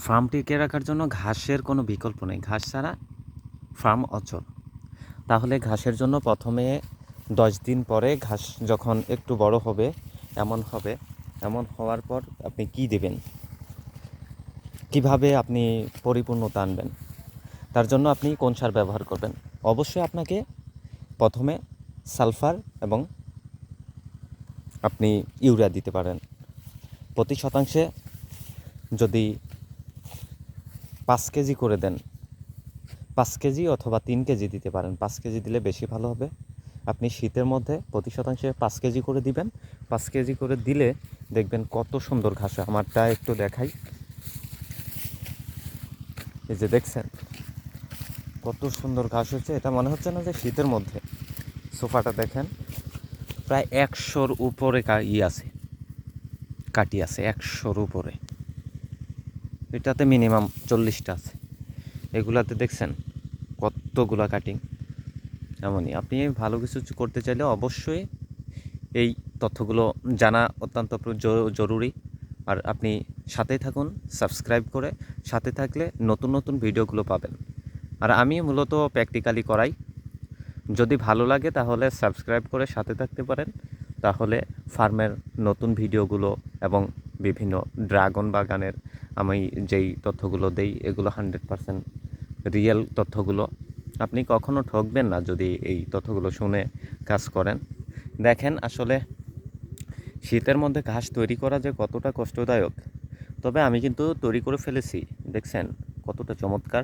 Farm টিকিয়ে রাখার জন্য ঘাসের কোনো বিকল্প নেই। ঘাস ছাড়া ফার্ম অচল। তাহলে ঘাসের জন্য প্রথমে 10 দিন পরে ঘাস যখন একটু বড় হবে, এমন হওয়ার পর আপনি কি দেবেন, কিভাবে আপনি পরিপূর্ণতা আনবেন, তার জন্য আপনি কোন সার ব্যবহার করবেন? অবশ্যই আপনাকে প্রথমে সালফার এবং আপনি ইউরিয়া দিতে পারেন। প্রতি শতাংশে যদি 5 কেজি করে দেন, 5 কেজি অথবা 3 কেজি দিতে পারেন। 5 কেজি দিলে বেশি ভালো হবে। আপনি শীতের মধ্যে প্রতি শতাংশে 5 কেজি করে দিবেন। 5 কেজি করে দিলে দেখবেন কত সুন্দর ঘাস হয়। আমারটা একটু দেখাই। এই যে দেখছেন কত সুন্দর ঘাস হচ্ছে। এটা মনে হচ্ছে না যে শীতের মধ্যে। সোফাটা দেখেন, প্রায় 100-র উপরে আছে, কাটি আছে 100-র উপরে। এটাতে মিনিমাম 40টা আছে। এগুলাতে দেখছেন কতগুলা কাটিং। এমনই আপনি ভালো কিছু করতে চাইলে অবশ্যই এই তথ্যগুলো জানা অত্যন্ত জরুরি। আর আপনি সাথেই থাকুন, সাবস্ক্রাইব করে সাথে থাকলে নতুন নতুন ভিডিওগুলো পাবেন। আর আমি মূলত প্র্যাকটিক্যালি করাই। যদি ভালো লাগে তাহলে সাবস্ক্রাইব করে সাথে থাকতে পারেন। তাহলে ফার্মের নতুন ভিডিওগুলো এবং বিভিন্ন ড্রাগন বাগানের আমি যেই তথ্যগুলো দেই এগুলো 100% রিয়েল তথ্যগুলো। আপনি কখনো ঠকবেন না যদি এই তথ্যগুলো শুনে কাজ করেন। দেখেন আসলে শীতের মধ্যে ঘাস তৈরি করা যে কতটা কষ্টদায়ক, তবে আমি কিন্তু তৈরি করে ফেলেছি। দেখছেন কতটা চমৎকার।